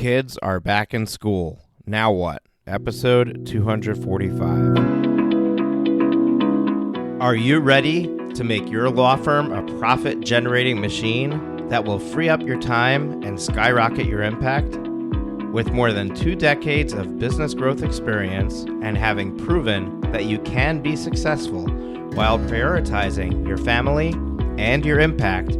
Kids are back in school. Now what? Episode 245. Are you ready to make your law firm a profit-generating machine that will free up your time and skyrocket your impact? With more than 2 decades of business growth experience and having proven that you can be successful while prioritizing your family and your impact,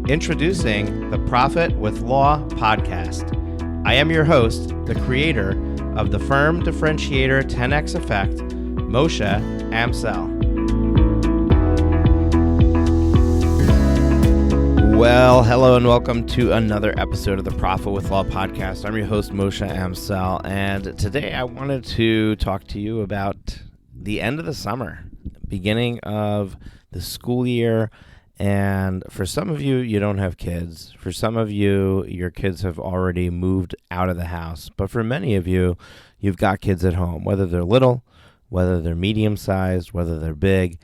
introducing the Profit with Law podcast. I am your host, the creator of the Firm Differentiator 10X Effect, Moshe Amsel. Well, hello and welcome to another episode of the Profit with Law podcast. I'm your host, Moshe Amsel, and today I wanted to talk to you about the end of the summer, beginning of the school year. And for some of you, you don't have kids. For some of you, your kids have already moved out of the house. But for many of you, you've got kids at home, whether they're little, whether they're medium-sized, whether they're big,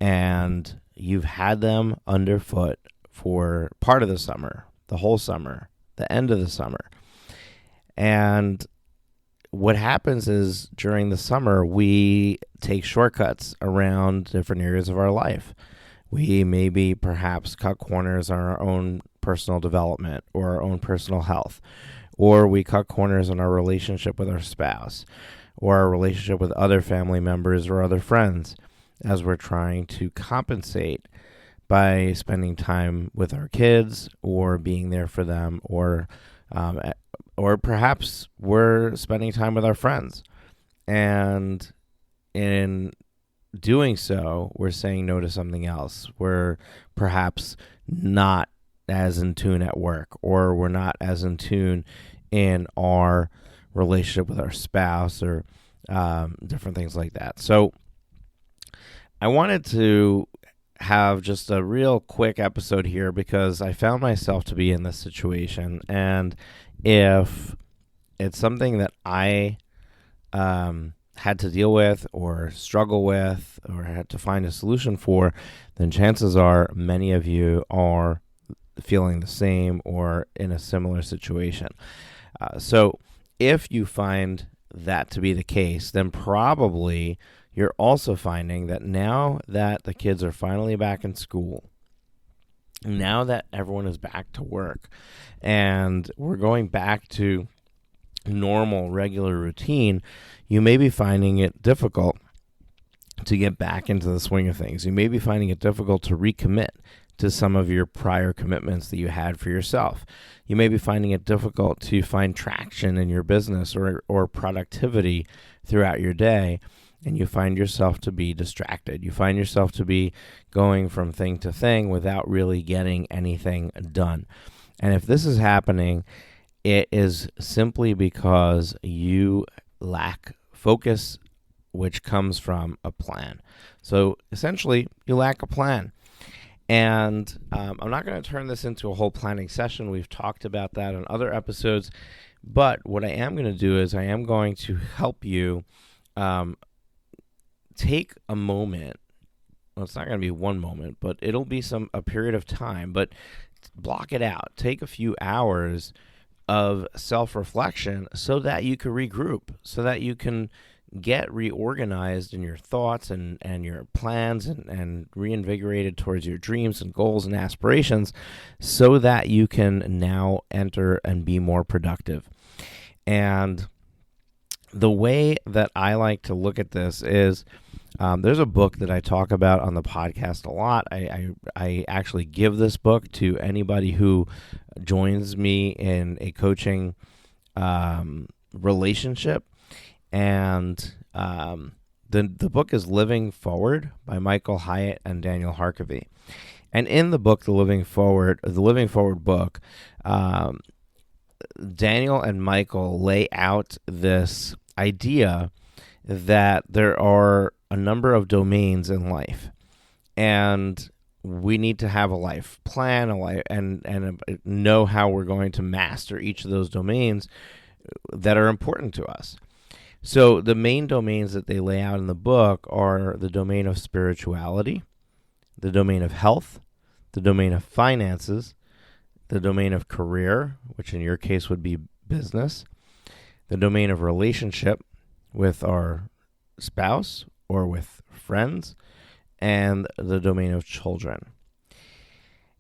and you've had them underfoot for part of the summer, the whole summer, the end of the summer. And what happens is during the summer, we take shortcuts around different areas of our life. We maybe perhaps cut corners on our own personal development or our own personal health, or we cut corners on our relationship with our spouse or our relationship with other family members or other friends as we're trying to compensate by spending time with our kids or being there for them, or perhaps we're spending time with our friends. And in doing so, we're saying no to something else. We're perhaps not as in tune at work, or we're not as in tune in our relationship with our spouse, or different things like that. So I wanted to have just a real quick episode here because I found myself to be in this situation. And if it's something that I had to deal with or struggle with or had to find a solution for, then chances are many of you are feeling the same or in a similar situation. So if you find that to be the case, then probably you're also finding that now that the kids are finally back in school, now that everyone is back to work and we're going back to normal, regular routine, you may be finding it difficult to get back into the swing of things. You may be finding it difficult to recommit to some of your prior commitments that you had for yourself. You may be finding it difficult to find traction in your business or productivity throughout your day, and you find yourself to be distracted. You find yourself to be going from thing to thing without really getting anything done. And if this is happening, it is simply because you lack focus, which comes from a plan. So essentially, you lack a plan. And I'm not going to turn this into a whole planning session. We've talked about that in other episodes. But what I am going to do is I am going to help you take a moment. Well, it's not going to be one moment, but it'll be a period of time. But block it out. Take a few hours of self-reflection so that you can regroup, so that you can get reorganized in your thoughts and your plans and reinvigorated towards your dreams and goals and aspirations so that you can now enter and be more productive. And the way that I like to look at this is there's a book that I talk about on the podcast a lot. I actually give this book to anybody who joins me in a coaching relationship. And the book is Living Forward by Michael Hyatt and Daniel Harkavy. And in the book, the Living Forward book, Daniel and Michael lay out this idea that there are a number of domains in life, and we need to have a life plan, and know how we're going to master each of those domains that are important to us. So the main domains that they lay out in the book are the domain of spirituality, the domain of health, the domain of finances, the domain of career, which in your case would be business, the domain of relationship with our spouse or with friends, and the domain of children.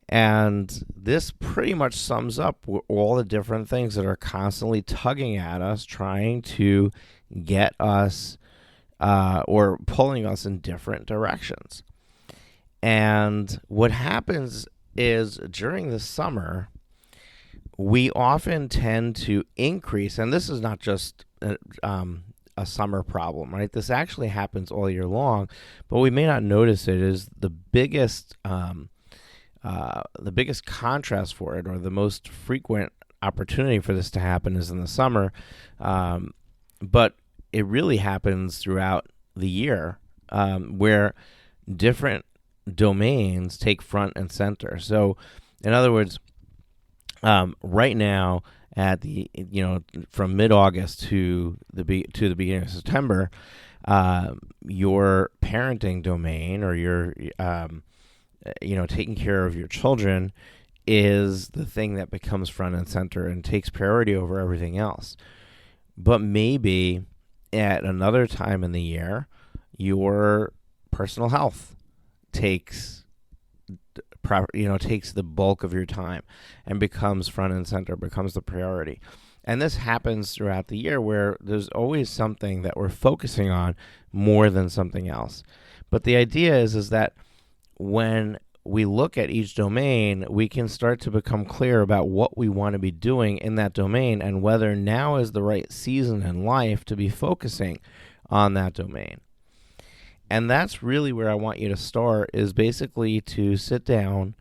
And this pretty much sums up all the different things that are constantly tugging at us, trying to get us or pulling us in different directions. And what happens is during the summer, we often tend to increase, and this is not just a summer problem, right? This actually happens all year long, but we may not notice it. Is the biggest contrast for it, or the most frequent opportunity for this to happen, is in the summer, but it really happens throughout the year, where different domains take front and center. So, in other words, right now, at the from mid-August to the beginning of September, your parenting domain, or your taking care of your children, is the thing that becomes front and center and takes priority over everything else. But maybe at another time in the year, your personal health takes the bulk of your time and becomes front and center, becomes the priority. And this happens throughout the year, where there's always something that we're focusing on more than something else. But the idea is that when we look at each domain, we can start to become clear about what we want to be doing in that domain, and whether now is the right season in life to be focusing on that domain. And that's really where I want you to start, is basically to sit down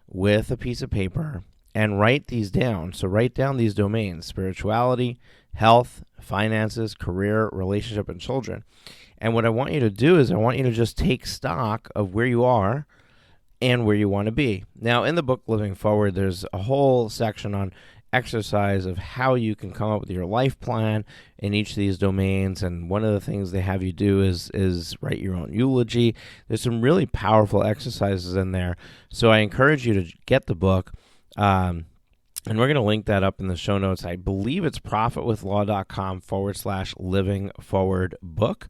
with a piece of paper and write these down. So write down these domains: spirituality, health, finances, career, relationship, and children. And what I want you to do is I want you to just take stock of where you are and where you want to be. Now, in the book Living Forward, there's a whole section on exercise of how you can come up with your life plan in each of these domains. And one of the things they have you do is write your own eulogy. There's some really powerful exercises in there. So I encourage you to get the book. And we're going to link that up in the show notes. I believe it's profitwithlaw.com/living forward book.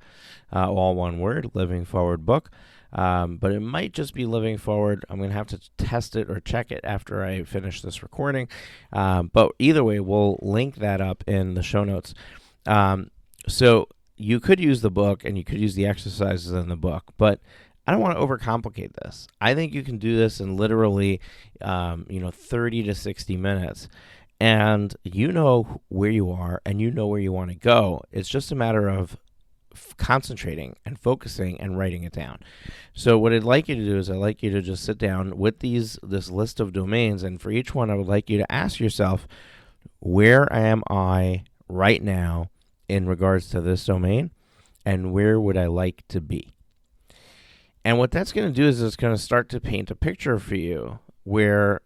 All one word, Living Forward book. But it might just be Living Forward. I'm going to have to test it or check it after I finish this recording. But either way, we'll link that up in the show notes. So you could use the book and you could use the exercises in the book, but I don't want to overcomplicate this. I think you can do this in literally, 30 to 60 minutes. And you know where you are and you know where you want to go. It's just a matter of concentrating and focusing and writing it down. So what I'd like you to do is I'd like you to just sit down with this list of domains, and for each one I would like you to ask yourself, where am I right now in regards to this domain, and where would I like to be? And what that's going to do is it's going to start to paint a picture for you where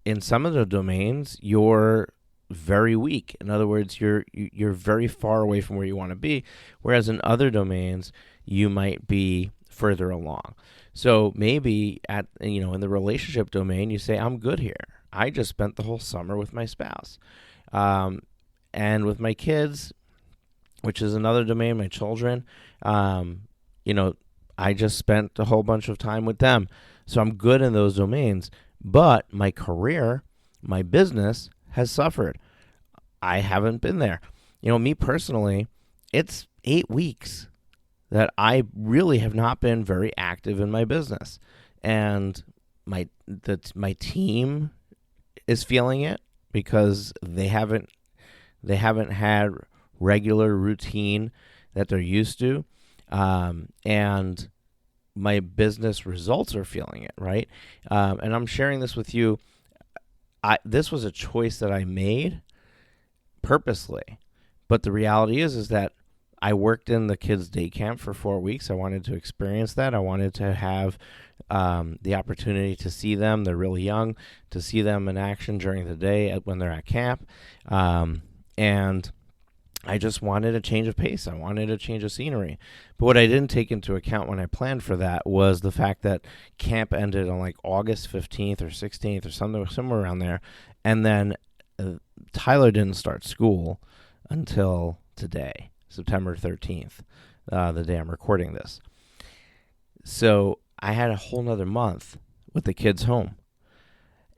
in some of the domains you're very weak. In other words, you're very far away from where you want to be, whereas in other domains you might be further along. So maybe in the relationship domain, you say, I'm good here. I just spent the whole summer with my spouse. And with my kids, which is another domain, my children, I just spent a whole bunch of time with them. So I'm good in those domains. But my career, my business has suffered. I haven't been there. Me personally, it's 8 weeks that I really have not been very active in my business. And my team is feeling it because they haven't had regular routine that they're used to. And my business results are feeling it, right? And I'm sharing this with you. This was a choice that I made purposely. But the reality is that I worked in the kids' day camp for 4 weeks. I wanted to experience that. I wanted to have the opportunity to see them. They're really young, to see them in action during the day when they're at camp. And I just wanted a change of pace. I wanted a change of scenery. But what I didn't take into account when I planned for that was the fact that camp ended on like August 15th or 16th or somewhere around there. And then Tyler didn't start school until today, September 13th, the day I'm recording this. So I had a whole nother month with the kids home.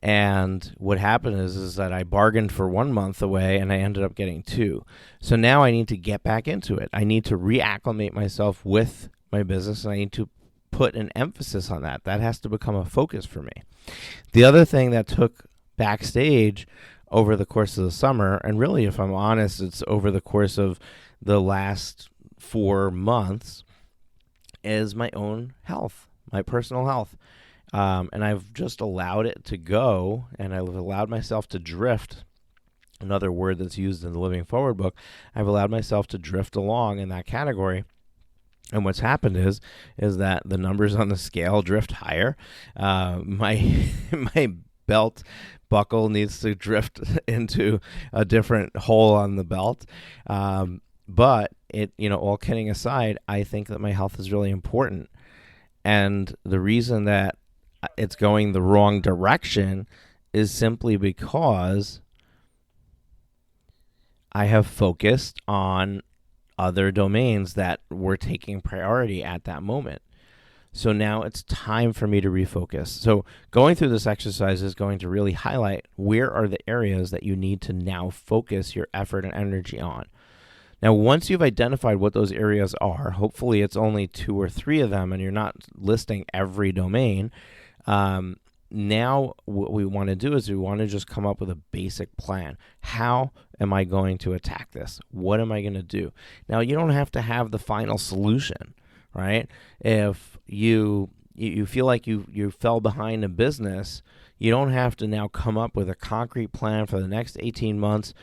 And what happened is that I bargained for 1 month away and I ended up getting 2. So now I need to get back into it. I need to reacclimate myself with my business, and I need to put an emphasis on that. That has to become a focus for me. The other thing that took backstage over the course of the summer, and really, if I'm honest, it's over the course of the last 4 months, is my own health, my personal health. And I've just allowed it to go, and I've allowed myself to drift. Another word that's used in the Living Forward book. I've allowed myself to drift along in that category. And what's happened is that the numbers on the scale drift higher. My belt buckle needs to drift into a different hole on the belt. But all kidding aside, I think that my health is really important. And the reason that it's going the wrong direction is simply because I have focused on other domains that were taking priority at that moment. So now it's time for me to refocus. So going through this exercise is going to really highlight where are the areas that you need to now focus your effort and energy on. Now, once you've identified what those areas are, hopefully it's only 2 or 3 of them and you're not listing every domain. Now what we want to do is we want to just come up with a basic plan. How am I going to attack this? What am I going to do? Now, you don't have to have the final solution, right? If you feel like you fell behind a business, you don't have to now come up with a concrete plan for the next 18 months.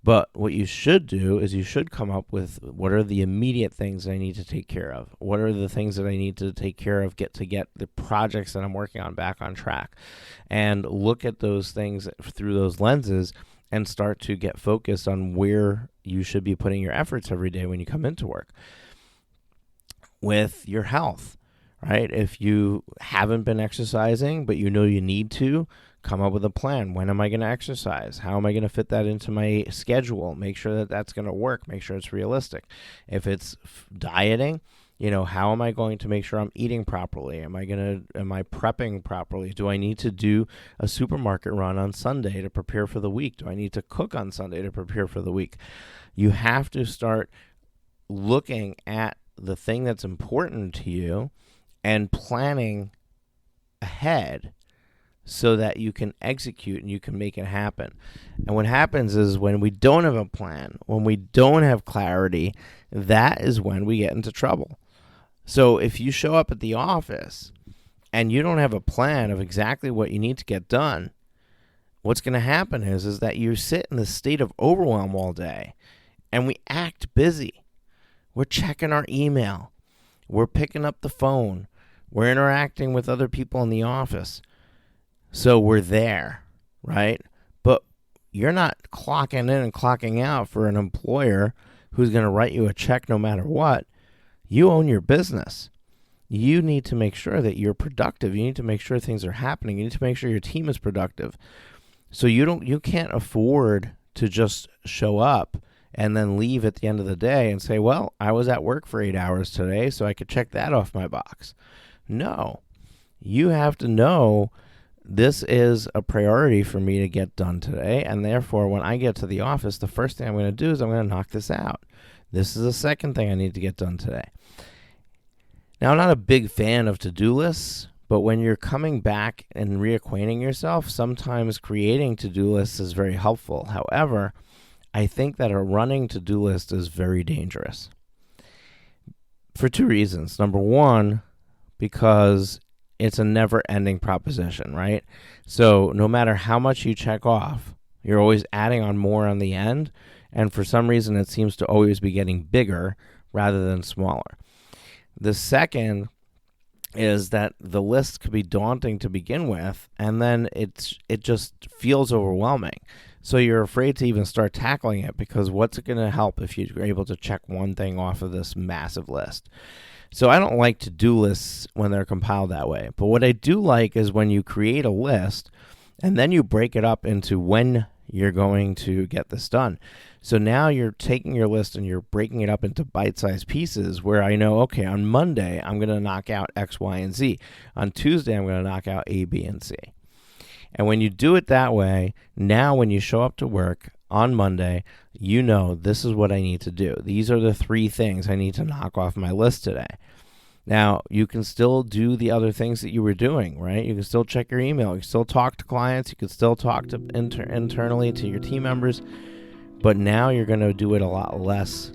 But what you should do is you should come up with what are the immediate things I need to take care of? What are the things that I need to take care of, get the projects that I'm working on back on track? And look at those things through those lenses and start to get focused on where you should be putting your efforts every day when you come into work. With your health, right? If you haven't been exercising, but you know you need to, come up with a plan. When am I going to exercise? How am I going to fit that into my schedule? Make sure that that's going to work. Make sure it's realistic. If it's dieting, how am I going to make sure I'm eating properly? Am I prepping properly? Do I need to do a supermarket run on Sunday to prepare for the week? Do I need to cook on Sunday to prepare for the week? You have to start looking at the thing that's important to you and planning ahead so that you can execute and you can make it happen. And what happens is when we don't have a plan, when we don't have clarity, that is when we get into trouble. So if you show up at the office and you don't have a plan of exactly what you need to get done, what's going to happen is that you sit in this state of overwhelm all day and we act busy. We're checking our email. We're picking up the phone. We're interacting with other people in the office. So we're there, right? But you're not clocking in and clocking out for an employer who's going to write you a check no matter what. You own your business. You need to make sure that you're productive. You need to make sure things are happening. You need to make sure your team is productive. So you can't afford to just show up and then leave at the end of the day and say, well, I was at work for 8 hours today, so I could check that off my box. No. You have to know this is a priority for me to get done today, and therefore when I get to the office, the first thing I'm going to do is I'm going to knock this out. This is the second thing I need to get done today. Now, I'm not a big fan of to-do lists, but when you're coming back and reacquainting yourself, sometimes creating to-do lists is very helpful. However, I think that a running to-do list is very dangerous for 2 reasons. Number one, because it's a never-ending proposition, right? So no matter how much you check off, you're always adding on more on the end, and for some reason it seems to always be getting bigger rather than smaller. The second is that the list could be daunting to begin with, and then it just feels overwhelming. So you're afraid to even start tackling it because what's it going to help if you're able to check one thing off of this massive list? So I don't like to-do lists when they're compiled that way. But what I do like is when you create a list and then you break it up into when you're going to get this done. So now you're taking your list and you're breaking it up into bite-sized pieces where I know, okay, on Monday, I'm going to knock out X, Y, and Z. On Tuesday, I'm going to knock out A, B, and C. And when you do it that way, now when you show up to work on Monday, you know this is what I need to do. These are the 3 things I need to knock off my list today. Now, you can still do the other things that you were doing, right? You can still check your email. You can still talk to clients. You can still talk to internally to your team members. But now you're going to do it a lot less.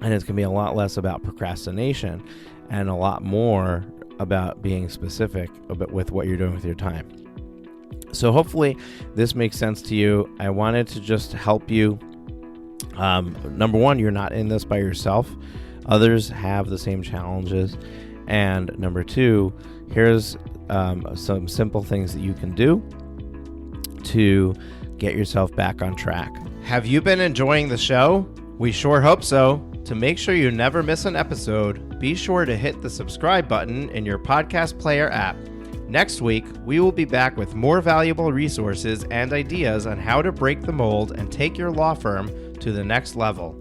And it's going to be a lot less about procrastination and a lot more about being specific with what you're doing with your time. So hopefully this makes sense to you. I wanted to just help you. Number one, you're not in this by yourself. Others have the same challenges. And number 2, here's some simple things that you can do to get yourself back on track. Have you been enjoying the show? We sure hope so. To make sure you never miss an episode, be sure to hit the subscribe button in your podcast player app. Next week, we will be back with more valuable resources and ideas on how to break the mold and take your law firm to the next level.